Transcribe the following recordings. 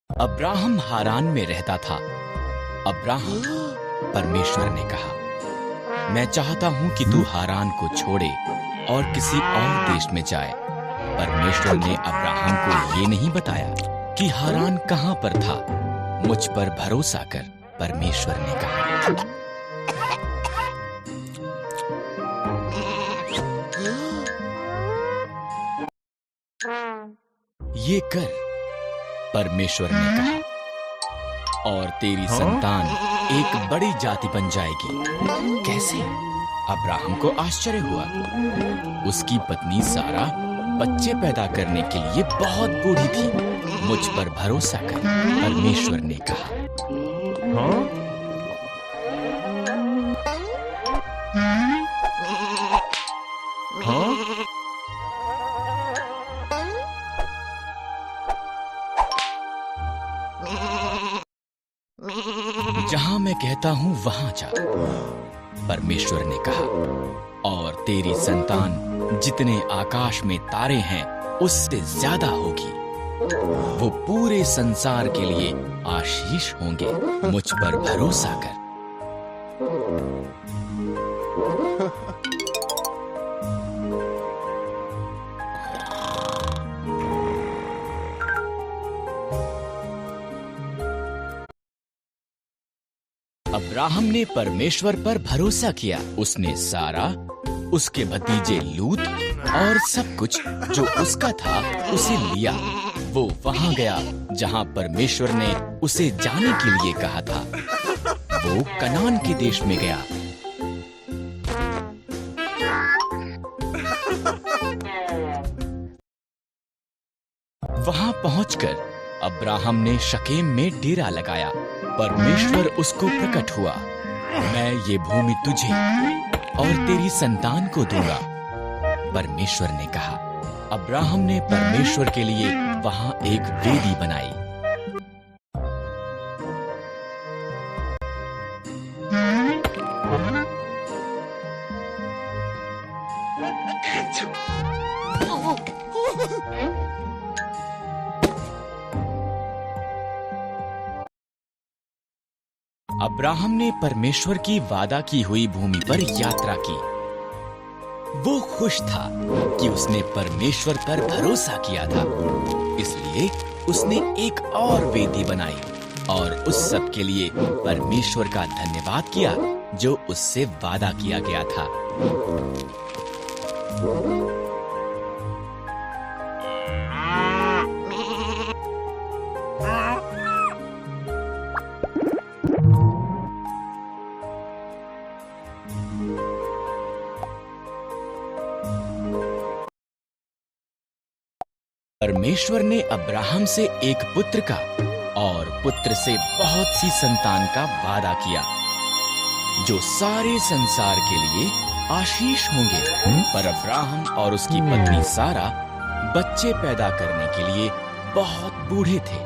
Abraham Haran में रहता था। अब्राहम, परमेश्वर ने कहा, मैं चाहता हूं कि तू हारान को छोड़े और किसी और देश में जाए। परमेश्वर ने अब्राहम को ये नहीं बताया कि हारान कहां पर था। मुझ पर भरोसा कर, परमेश्वर ने कहा। ये कर, परमेश्वर ने कहा, और तेरी संतान एक बड़ी जाति बन जाएगी। कैसे? अब्राहम को आश्चर्य हुआ। उसकी पत्नी सारा बच्चे पैदा करने के लिए बहुत बूढ़ी थी। मुझ पर भरोसा कर, परमेश्वर ने कहा। जहां मैं कहता हूं वहां जा, परमेश्वर ने कहा, और तेरी संतान जितने आकाश में तारे हैं उससे ज्यादा होगी। वो पूरे संसार के लिए आशीष होंगे। मुझ पर भरोसा कर। अब्राहम ने परमेश्वर पर भरोसा किया। उसने सारा, उसके भतीजे लूत और सब कुछ जो उसका था उसे लिया। वो वहां गया जहां परमेश्वर ने उसे जाने के लिए कहा था। वो कनान के देश में गया। वहां पहुंचकर अब्राहम ने शकेम में डेरा लगाया। परमेश्वर उसको प्रकट हुआ। मैं ये भूमि तुझे और तेरी संतान को दूंगा, परमेश्वर ने कहा। अब्राहम ने परमेश्वर के लिए वहां एक वेदी बनाई। अब्राहम ने परमेश्वर की वादा की हुई भूमि पर यात्रा की। वो खुश था कि उसने परमेश्वर पर भरोसा किया था। इसलिए उसने एक और वेदी बनाई और उस सब के लिए परमेश्वर का धन्यवाद किया जो उससे वादा किया गया था। परमेश्वर ने अब्राहम से एक पुत्र का और पुत्र से बहुत सी संतान का वादा किया जो सारे संसार के लिए आशीष होंगे। पर अब्राहम और उसकी पत्नी सारा बच्चे पैदा करने के लिए बहुत बूढ़े थे।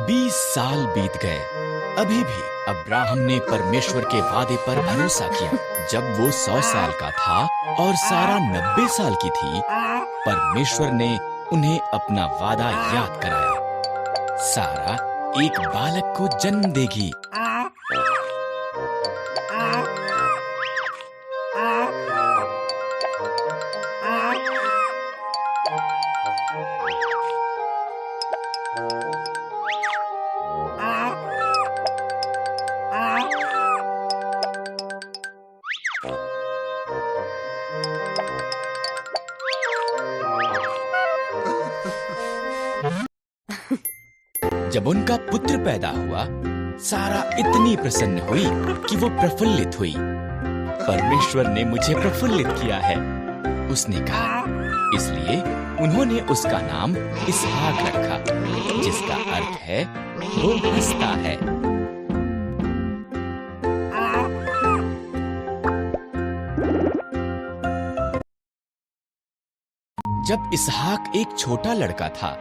20 साल बीत गए। अभी भी अब्राहम ने परमेश्वर के वादे पर भरोसा किया। जब वो 100 साल का था और सारा 90 साल की थी, परमेश्वर ने उन्हें अपना वादा याद कराया। सारा एक बालक को जन्म देगी। जब उनका पुत्र पैदा हुआ, सारा इतनी प्रसन्न हुई कि वो प्रफुल्लित हुई। परमेश्वर ने मुझे प्रफुल्लित किया है, उसने कहा। इसलिए उन्होंने उसका नाम इसहाक रखा, जिसका अर्थ है वो हंसता है। जब इसहाक एक छोटा लड़का था,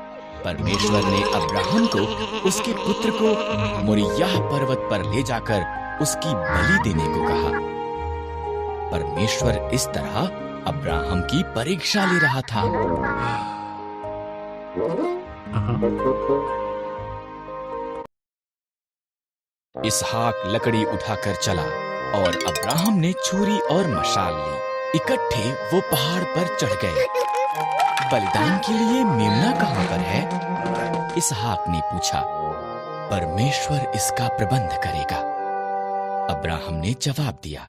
परमेश्वर ने अब्राहम को उसके पुत्र को मोरिय्याह पर्वत पर ले जाकर उसकी बलि देने को कहा। परमेश्वर इस तरह अब्राहम की परीक्षा ले रहा था। इसहाक लकड़ी उठाकर चला और अब्राहम ने छुरी और मशाल ली। इकट्ठे वो पहाड़ पर चढ़ गए। बलिदान के लिए मेमना कहाँ पर है? इसहाक ने पूछा। परमेश्वर इसका प्रबंध करेगा, अब्राहम ने जवाब दिया।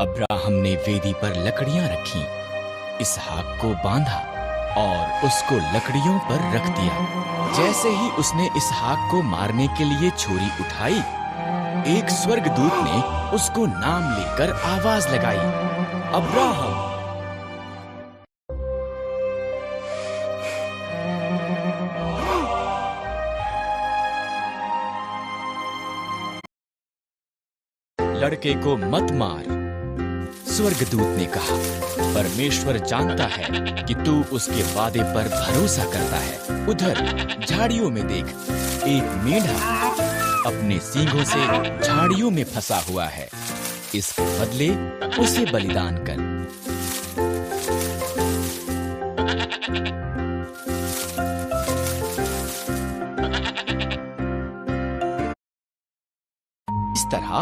अब्राहम ने वेदी पर लकड़ियां रखीं, इसहाक को बांधा और उसको लकड़ियों पर रख दिया। जैसे ही उसने इसहाक को मारने के लिए छुरी उठाई, एक स्वर्गदूत ने उसको नाम लेकर आवाज लगाई, अब्राहम। लड़के को मत मार, स्वर्गदूत ने कहा। परमेश्वर जानता है कि तू उसके वादे पर भरोसा करता है। उधर झाड़ियों में देख, एक मेढ़ा अपने सींगों से झाड़ियों में फंसा हुआ है। इसके बदले उसे बलिदान कर। इस तरह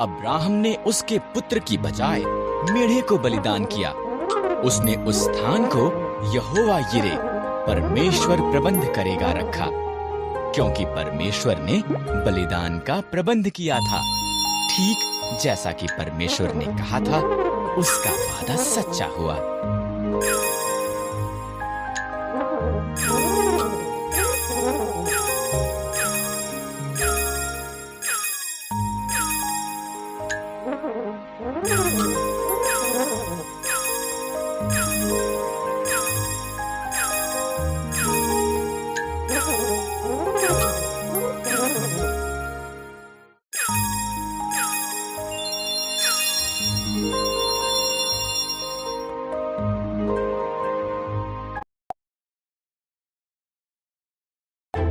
अब्राहम ने उसके पुत्र की बजाय मेढ़े को बलिदान किया। उसने उस स्थान को यहोवा यिरे, परमेश्वर प्रबंध करेगा, रखा, क्योंकि परमेश्वर ने बलिदान का प्रबंध किया था। ठीक जैसा कि परमेश्वर ने कहा था, उसका वादा सच्चा हुआ।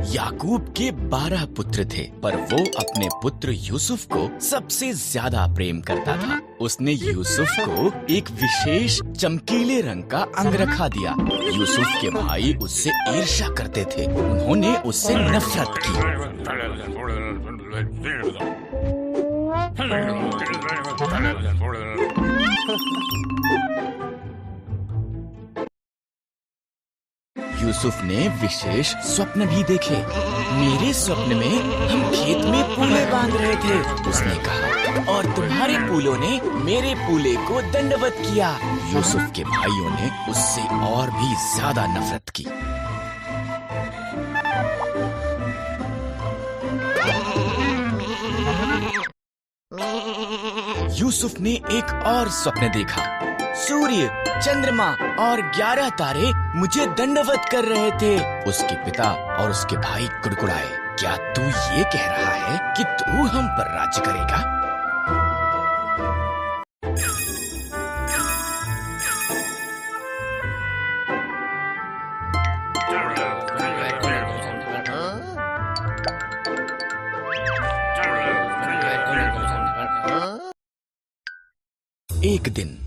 याकूब के 12 पुत्र थे, पर वो अपने पुत्र यूसुफ को सबसे ज्यादा प्रेम करता था। उसने यूसुफ को एक विशेष चमकीले रंग का अंगरखा दिया। यूसुफ के भाई उससे ईर्ष्या करते थे। उन्होंने उससे नफरत की। यूसुफ ने विशेष स्वप्न भी देखे। मेरे स्वप्न में हम खेत में पूले बांध रहे थे, उसने कहा, और तुम्हारे पूलों ने मेरे पूले को दंडवत किया। यूसुफ के भाइयों ने उससे और भी ज्यादा नफरत की। यूसुफ ने एक और स्वप्न देखा। सूर्य, चंद्रमा और 11 तारे मुझे दंडवत कर रहे थे। उसके पिता और उसके भाई कुड़कुड़ाए। क्या तू ये कह रहा है कि तू हम पर राज्य करेगा? एक दिन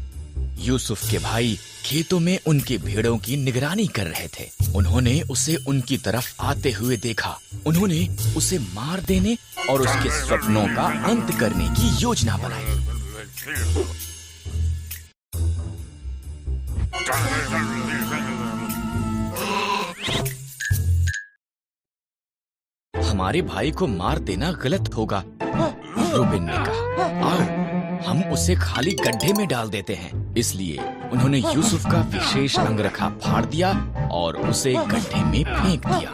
यूसुफ के भाई खेतों में उनकी भेड़ों की निगरानी कर रहे थे। उन्होंने उसे उनकी तरफ आते हुए देखा। उन्होंने उसे मार देने और उसके स्वप्नों का अंत करने की योजना बनाई। हमारे भाई को मार देना गलत होगा, रूबेन ने कहा। आओ हम उसे खाली गड्ढे में डाल देते हैं। इसलिए उन्होंने यूसुफ का विशेष अंगरखा फाड़ दिया और उसे गड्ढे में फेंक दिया।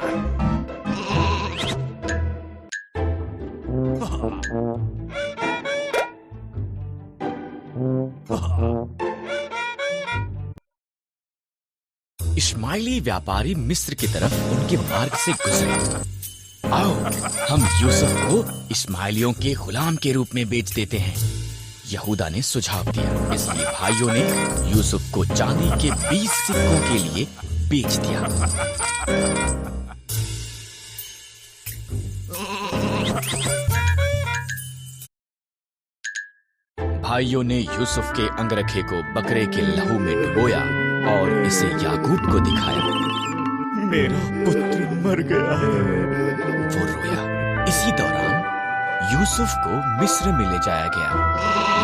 इश्माइली व्यापारी मिस्र की तरफ उनके मार्ग से गुजरे। आओ हम यूसुफ को इश्माइलियों के गुलाम के रूप में बेच देते हैं, यहूदा ने सुझाव दिया। इसलिए भाइयों ने यूसुफ को चांदी के 20 सिक्कों के लिए बेच दिया। भाइयों ने यूसुफ के अंगरखे को बकरे के लहू में डुबोया और इसे याकूब को दिखाया। मेरा पुत्र मर गया है। वो रोया। इसी दौरान यूसुफ को मिस्र में ले जाया गया,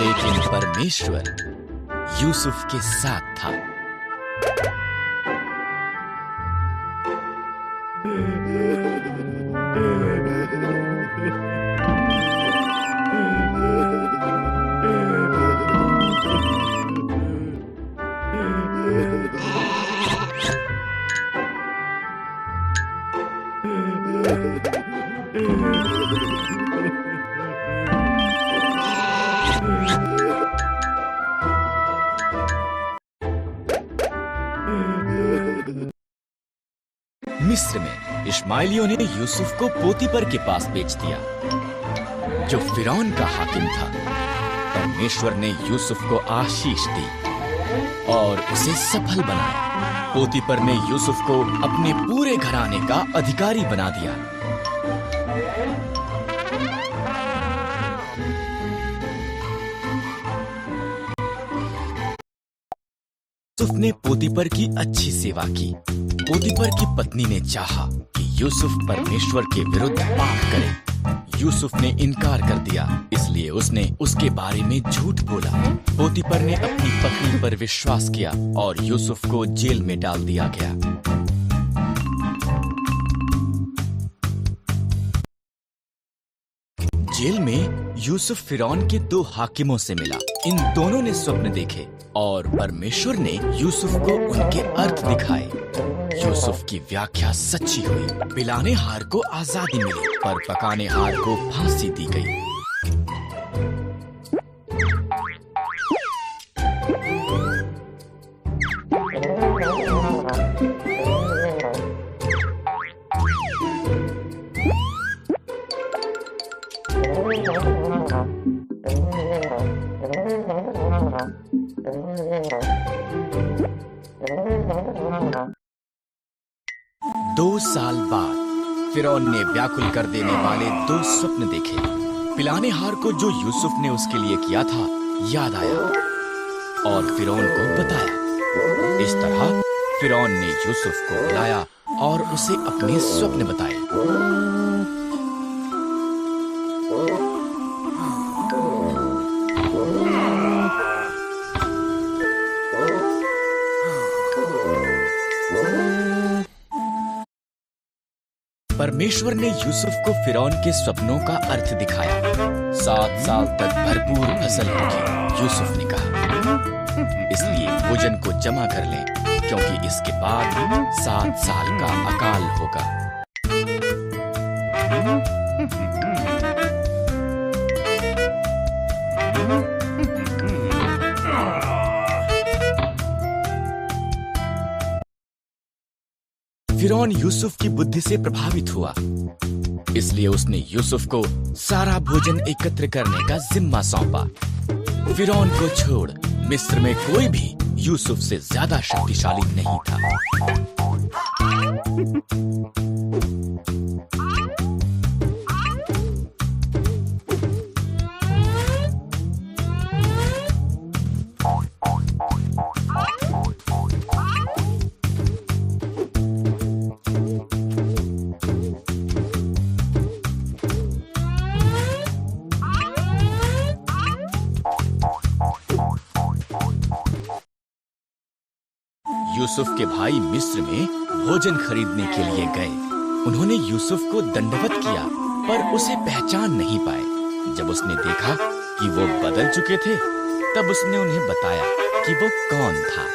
लेकिन परमेश्वर यूसुफ के साथ था। मिस्र में इश्माएलियों ने यूसुफ को पोतीपर के पास बेच दिया, जो फिरौन का हाकिम था। परमेश्वर ने यूसुफ को आशीष दी और उसे सफल बनाया। पोतीपर ने यूसुफ को अपने पूरे घराने का अधिकारी बना दिया। यूसुफ ने पोतीपर की अच्छी सेवा की। पोतीपर की पत्नी ने चाहा कि यूसुफ परमेश्वर के विरुद्ध पाप करे। यूसुफ ने इनकार कर दिया, इसलिए उसने उसके बारे में झूठ बोला। पोतीपर ने अपनी पत्नी पर विश्वास किया और यूसुफ को जेल में डाल दिया गया। जेल में यूसुफ फिरौन के 2 हाकिमों से मिला। इन दोनों ने स्वप्न देखे और परमेश्वर ने यूसुफ को उनके अर्थ दिखाए। यूसुफ की व्याख्या सच्ची हुई। पिलाने हार को आजादी मिली, पर पकाने हार को फांसी दी गई। दो साल बाद फिरौन ने व्याकुल कर देने वाले 2 स्वप्न देखे। पिलाने हार को जो यूसुफ ने उसके लिए किया था याद आया और फिरौन को बताया। इस तरह फिरौन ने यूसुफ को बुलाया और उसे अपने स्वप्न बताए। परमेश्वर ने यूसुफ को फिरौन के सपनों का अर्थ दिखाया। 7 साल तक भरपूर फसल होगी, यूसुफ ने कहा। इसलिए भोजन को जमा कर लें, क्योंकि इसके बाद 7 साल का अकाल होगा। फिरौन यूसुफ की बुद्धि से प्रभावित हुआ, इसलिए उसने यूसुफ को सारा भोजन एकत्र करने का जिम्मा सौंपा। फिरौन को छोड़ मिस्र में कोई भी यूसुफ से ज्यादा शक्तिशाली नहीं था। यूसुफ के भाई मिस्र में भोजन खरीदने के लिए गए। उन्होंने यूसुफ को दंडवत किया, पर उसे पहचान नहीं पाए। जब उसने देखा कि वो बदल चुके थे, तब उसने उन्हें बताया कि वो कौन था।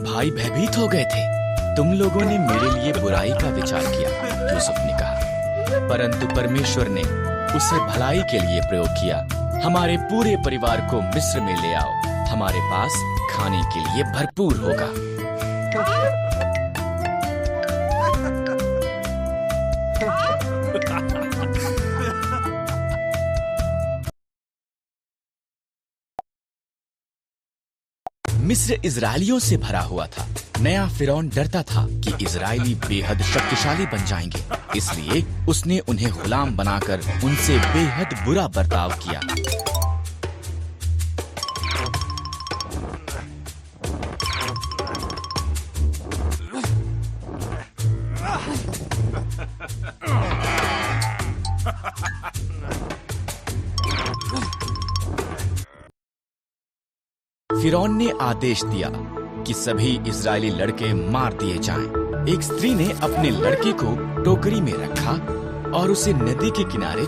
भाई भयभीत हो गए थे। तुम लोगों ने मेरे लिए बुराई का विचार किया, यूसुफ ने कहा, परंतु परमेश्वर ने उसे भलाई के लिए प्रयोग किया। हमारे पूरे परिवार को मिस्र में ले आओ, हमारे पास खाने के लिए भरपूर होगा। मिस्र इजरायलियों से भरा हुआ था। नया फिरौन डरता था कि इजरायली बेहद शक्तिशाली बन जाएंगे, इसलिए उसने उन्हें गुलाम बनाकर उनसे बेहद बुरा बर्ताव किया। फिरौन ने आदेश दिया कि सभी इजरायली लड़के मार दिए जाएं। एक स्त्री ने अपने लड़के को टोकरी में रखा और उसे नदी के किनारे